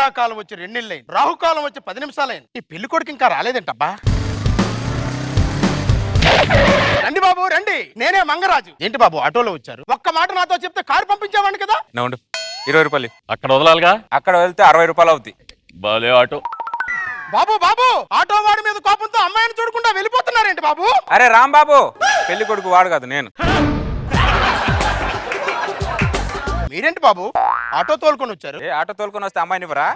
ఎండాకాలం వచ్చి 2 నెలలైంది, రాహుకాలం వచ్చి 10 నిమిషాలైంది. ఈ పెళ్లి కొడుకు ఇంకా రాలేదేంటబ్బా? రండి బాబు రండి, నేనే మంగరాజు. ఏంటి బాబు ఆటోలో వచ్చారు? ఒక్క మాట నాతో చెప్తే కారు పంపించేవాడిని కదా. 20 రూపాయలు అక్కడ వదలాలిగా. అక్కడ వెళ్తే 60 రూపాయలు అవుతాయి. బాలే ఆటో. బాబు బాబు, ఆటో వాడి మీద కోపంతో అమ్మాయిని చూడకుండా వెళ్ళిపోతున్నారేంటి బాబు? అరే రాంబాబు, పెళ్లి కొడుకు వాడు కాదు నేను. మీరేంటి బాబు ఆటో తోలుకొని వచ్చారు? ఆటో తోలుకొని వస్తే అమ్మాయిని ఇవ్వరా?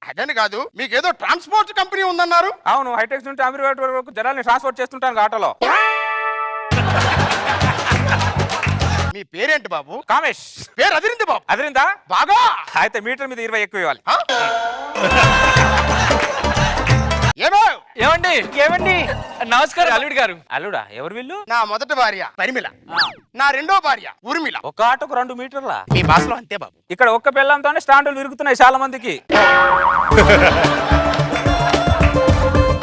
అదని కాదు, మీకేదో ట్రాన్స్పోర్ట్ కంపెనీ ఉందన్నారు. అవును, హైటెక్స్ నుండి అమీర్పేట వరకు జనాల్ని ట్రాన్స్పోర్ట్ చేస్తుంటాను ఆటోలో. మీ పేరేంటి బాబు? కామేష్. పేరు అదిరింది బాబు. అదిరిందా? బాగా. అయితే మీటర్ మీద 20 ఎక్కువ ఇవ్వాలి. ఏమండి ఏమండి, నమస్కారం అల్లుడు గారు. అల్లుడా? ఎవరు వీళ్ళు? నా మొదటి భార్య పరిమిళ, నా రెండో భార్య ఊర్మిళ. ఒక ఆటోకు 2 మీటర్ల. మీ భాషలో అంతే బాబు. ఇక్కడ ఒక్క పిల్లంతోనే స్టాండ్లు విరుగుతున్నాయి చాలా మందికి.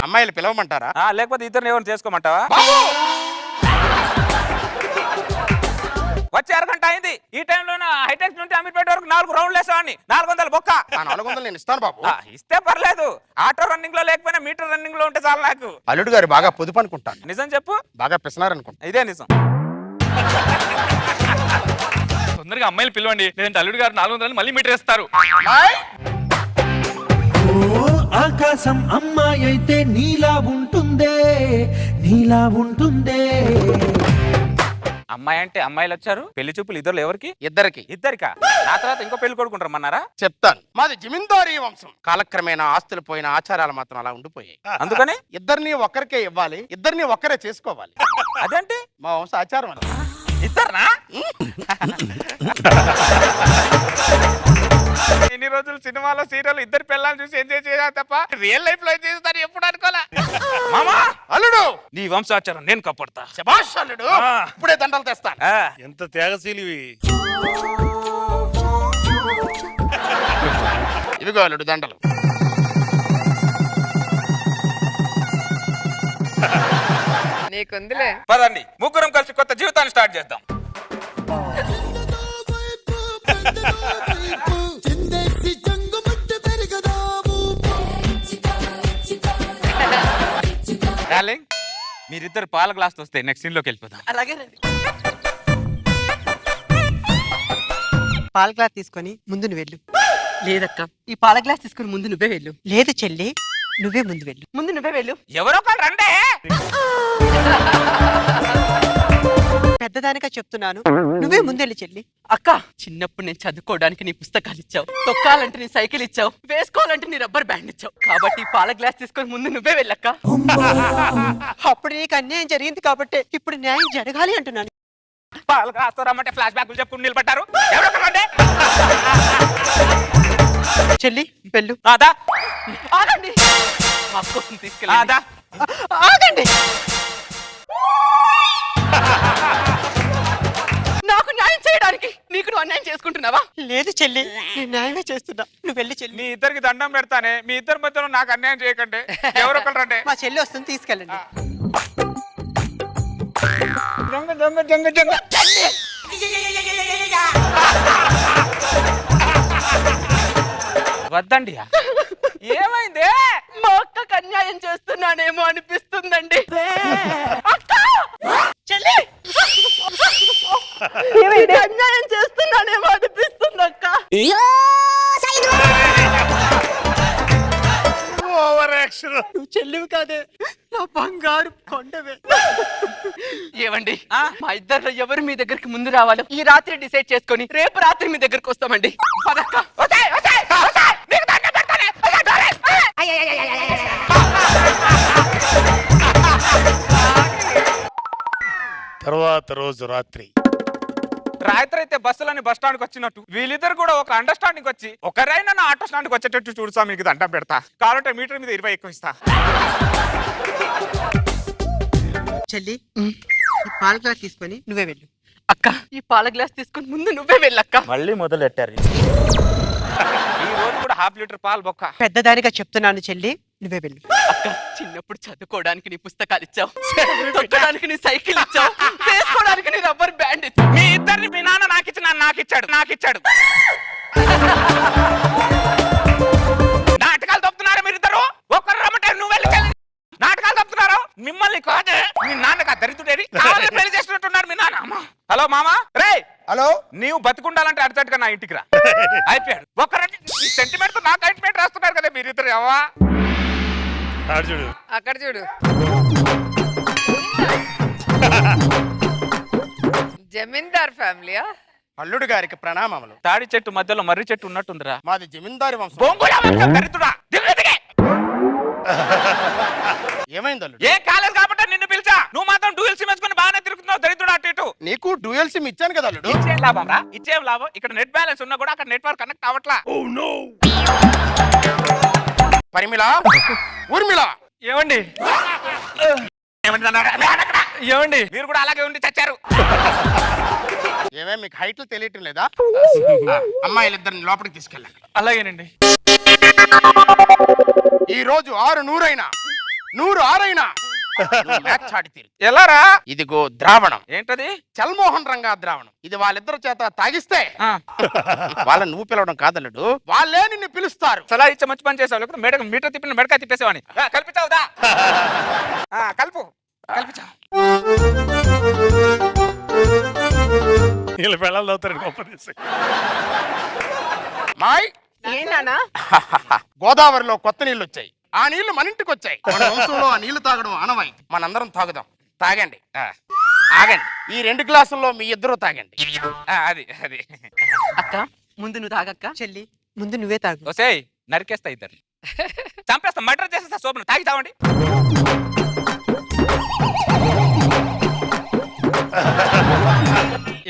అమ్మాయిలు పిలవమంటారా? లేకపోతే ఇద్దరు ఎవరిని చేసుకోమంటావా? వచ్చి అరగంట అయింది. ఈ టైంలో హైటెక్స్ నుండి అమీర్పేట వరకు 4 రౌండ్లు వేసావాడిని. 400 బొక్క. 400 నేను ఇస్తాను బాబు. ఇస్తే పర్లేదు, ఆటో రన్నింగ్ లో లేకపోయినా మీటర్ రన్నింగ్ లో ఉంటే చాలు నాకు. అల్లుడు గారు బాగా పొదుపు అనుకుంటాను. నిజం చెప్పు. బాగా పిసినారనుకుంటా. ఇదే నిజం. తొందరగా అమ్మాయిలు పిలవండి, లేదంటే అల్లుడు గారు 400 మళ్ళీ మీటర్ ఇస్తారు. ఆకాశం అమ్మాయి అయితే నీలా ఉంటుందే, నీలా ఉంటుందే. అమ్మాయి అంటే అమ్మాయిలు వచ్చారు. పెళ్లి చూపులు ఇద్దరు ఎవరికి? ఇద్దరికి. ఇద్దరికా? నా తర్వాత ఇంకో పెళ్లి కొడుకుంటారమ్మన్నారా? చెప్తాను. మాది జమీందారీ వంశం. కాలక్రమేణా ఆస్తులు పోయిన ఆచారాలు మాత్రం అలా ఉండిపోయాయి. అందుకని ఇద్దరిని ఒక్కరికే ఇవ్వాలి, ఇద్దరిని ఒక్కరే చేసుకోవాలి. అదేంటి? మా వంశ ఆచారం అని. ఇద్దరునా? ఇన్ని రోజులు సినిమాలో సీరియల్ ఇద్దరు పిల్లలు చూసి ఎంజాయ్ చేయాలి తప్ప రియల్ లైఫ్ లో చేస్తారు ఎప్పుడు అనుకోలే. మామా, అల్లుడు నీ వంశాచారం నేను కాపాడతా. శభాష్ అల్లుడు, ఇప్పుడే దండలు తెస్తాను. ఎంత త్యాగశీలివి. ఇదిగో అల్లుడు దండలు. నీకుందిలే. పదండి, ముగ్గురం కలిసి కొత్త జీవితాన్ని స్టార్ట్ చేద్దాం. డార్లింగ్, మీరిద్దరు పాల గ్లాస్ వస్తే నెక్స్ట్ సీన్ లోకి వెళ్ళిపోదాం. అలాగే పాల గ్లాస్ తీసుకొని ముందు నువ్వు వెళ్ళు. లేదక్క, ఈ పాల గ్లాస్ తీసుకుని ముందు నువ్వే వెళ్ళు. లేదు చెల్లి, నువ్వే ముందు వెళ్ళు. ముందు నువ్వే వెళ్ళు. ఎవరో ఒకరు రండి. పెద్దదానిగా చెప్తున్నాను, నువ్వే ముందెళ్ళి చెల్లి. అక్క, చిన్నప్పుడు నేను చదువుకోవడానికి నీ పుస్తకాలు ఇచ్చావు, తొక్కాలంటే నీ సైకిల్ ఇచ్చావు, వేసుకోవాలంటే నీ రబ్బర్ బ్యాండ్ ఇచ్చావు. కాబట్టి ఈ పాల గ్లాస్ తీసుకొని ముందు నువ్వే వెళ్ళక్క. అప్పుడు నీకు అన్యాయం జరిగింది కాబట్టి ఇప్పుడు న్యాయం జరగాలి అంటున్నాను. పాల గ్లాస్ రమ్మంటే ఫ్లాష్ బ్యాక్ చెప్పుకుని నిలబడ్డారు. ఎవరో ఒకరు రండి. చెల్లి వెళ్ళు. ఆదా, ఆగండి. మా అక్క కోసం తీసుకెళ్ళి. ఆదా, ఆగండి. నాకు న్యాయం చేయడానికి నీకు నువ్వు అన్యాయం చేసుకుంటున్నావా? లేదు చెల్లి, నేను న్యాయమే చేస్తున్నా, నువ్వు వెళ్ళి చెల్లి. మీ ఇద్దరికి దండం పెడతానే. మీ ఇద్దరి మధ్యలో నాకు అన్యాయం చేయకండి. ఎవరో ఒకరు రండి. మా చెల్లి వస్తుంది, తీసుకెళ్ళండి. జంగ జంగ జంగ జంగ. వద్దండి. ఏమైంది? మా అక్కకు అన్యాయం చేస్తున్నానేమో అనిపిస్తుందండి. అక్క! చెల్లి! నీకు అన్యాయం చేస్తున్నానేమో అనిపిస్తుంది అక్క. నువ్వు చెల్లివి కాదే, నా బంగారు కొండవే. ఏవండి, మా ఇద్దరు ఎవరు మీ దగ్గరికి ముందు రావాలో ఈ రాత్రి డిసైడ్ చేసుకొని రేపు రాత్రి మీ దగ్గరికి వస్తామండి. పదక్క. తర్వాత రోజు రాత్రి అయితే బస్సులని బస్ స్టాండ్కి వచ్చినట్టు వీళ్ళిద్దరు కూడా ఒక అండర్స్టాండింగ్ వచ్చి ఒకరైనా నా ఆటో స్టాండ్కి వచ్చేటట్టు చూడుసా. మీకు దండం పెడతా. కావాలంటే మీటర్ మీద 20 ఎక్కువ ఇస్తా. చెల్లి, ఈ పాల గ్లాస్ తీసుకొని నువ్వే వెళ్ళు. అక్క, ఈ పాల గ్లాస్ తీసుకొని ముందు నువ్వే వెళ్ళక్క. మళ్ళీ మొదలెట్టారు. ఈ రోజు కూడా ½ లీటర్ పాలు బొక్క. పెద్దదానిగా చెప్తున్నాను చెల్లి, నువ్వే వెళ్ళు. అక్క చిన్నప్పుడు చదువుకోవడానికి నీ పుస్తకాలు ఇచ్చావు, తొక్కడానికి నీ సైకిల్ ఇచ్చావు, వేసుకోవడానికి నీ రబ్బర్ బ్యాండ్ ఇచ్చావు. మీ ఇద్దరిని మీ నాన్న నాకిచ్చాడు నాటకాలు తప్పుతున్నారా మీరిద్దరు? ఒక్కరు రమ్మంటే నువ్వు వెళ్ళి నాటకాలు తప్పుతున్నారు. మిమ్మల్ని కాదే మీ నాన్నగా దరిద్రుడేరి పెళ్లి చేసినట్టున్నారు మీ నాన్న. హలో మామా రే, హలో, నీవు బతుకుండాలంటే అర్జెంట్గా నా ఇంటికి రా. అయిపోయాడు. ఒక్కరంటే సెంటిమెంట్ తో నాకు అయింట్మెంట్ రాస్తున్నారు కదా మీరిద్దరు. అవ్వా ఆడు చూడు. అక్కడ చూడు. జమీందార్ ఫ్యామిలీయా? అల్లుడు గారికి ప్రణామములు. తాడి చెట్టు మధ్యలో మర్రి చెట్టు ఉన్నట్టుందిరా. మాది జమీందారి వంశం. బొంగులా వంశం దరిద్రుడా. దిగు, దిగే. ఏమైంది అల్లుడు? ఏ కాలేదు కాబట్టి నిన్ను పిలిచా. నువ్వు మాత్రం డూయల్ సిమ్ వేసుకుని బాగానే తిరుగుతున్నావు దరిద్రుడు అటు ఇటు. నీకు డ్యూయల్ సిమ్ ఇచ్చాను కదా అల్లుడు. ఇచ్చేం లాభం రా, ఇచ్చేం లాభం. ఇక్కడ నెట్ బ్యాలెన్స్ ఉన్నా కూడా అక్కడ నెట్వర్క్ కనెక్ట్ అవ్వట్లా. పరిమిళ, ఊర్మిళ, ఏమండి ఏమంటున్నారా? ఏమండి మీరు కూడా అలాగే ఉండి చచ్చారు. ఏమే మీకు హైట్లు తెలియటం లేదా? అమ్మాయిలిద్దరిని లోపలికి తీసుకెళ్ళండి. అలాగేనండి. ఈ రోజు 6 100 100 6 మ్యాచ్ ఆడి తీరు. ఎలారా? ఇదిగో ద్రావణం. ఏంటది? చల్మోహన్ రంగా ద్రావణం. ఇది వాళ్ళిద్దరు చేత తాగిస్తే ఆ, వాళ్ళని నువ్వు పిలవడం కాదల్లుడు, వాళ్ళే నిన్ను పిలుస్తారు. సలహా ఇచ్చే మంచి పని చేసావు. లేకపోతే మీటర్ తిప్పిన మెడకాయ తిప్పేసేవాని. కల్పించావుదా? కలుపు కల్పించావు. వీళ్ళ పిల్లలు అవుతారు గొప్ప తీసి. మాయ్, ఏంటన్నా? గోదావరిలో కొత్త నీళ్లు వచ్చాయి. ఆ నీళ్లు మన ఇంటికి వచ్చాయి. మన వంశంలో ఆ నీళ్లు తాగడం ఆనవాయి. మనందరం తాగుదాం. తాగండి. ఆగండి. ఈ 2 గ్లాసుల్లో మీ ఇద్దరు తాగండి. అది అది అక్క ముందు నువ్వు తాగక్క. చెల్లి ముందు నువ్వే తాగు. ఒసేయ్ నరికేస్తా ఇద్దరు. చంపేస్తా, మర్డర్ చేసేస్తా. శోభను తాగి తావండి.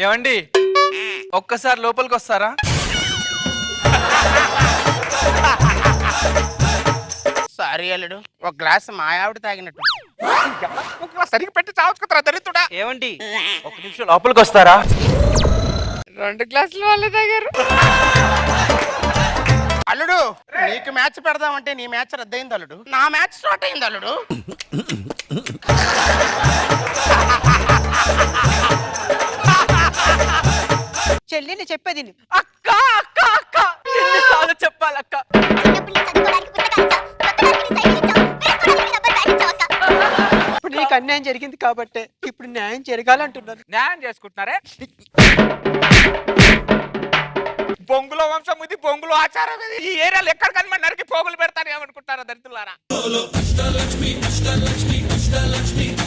ఏమండి ఒక్కసారి లోపలికి వస్తారా? సారీ అల్లుడు, ఒక గ్లాస్ మా ఆవిడ తాగినట్టు. సరిగ్గా పెట్టి చావుకుతారా దరిద్రుడా. ఏమండి 1 నిమిషం లోపలికి వస్తారా? 2 గ్లాసులు వాళ్ళే తాగారు. అల్లుడు, నీకు మ్యాచ్ పెడదామంటే నీ మ్యాచ్ రద్దయింది అల్లుడు. నా మ్యాచ్ స్టార్ట్ అయింది అల్లుడు. చెల్లిని చెప్పేది నువ్వు. అక్క అక్క అక్క ఎన్నిసార్లు చెప్పాలక్క? ఇప్పుడు నీకు అన్యాయం జరిగింది కాబట్టి ఇప్పుడు న్యాయం జరగాలంటున్నాను. న్యాయం చేసుకుంటున్నారే. బొంగులో వంశం ఇది, బొంగులో ఆచారం ఇది. ఈ ఏరియాలో ఎక్కడ కానీ నరికి పోగులు పెడతారు ఏమనుకుంటారా దరిద్రులారా.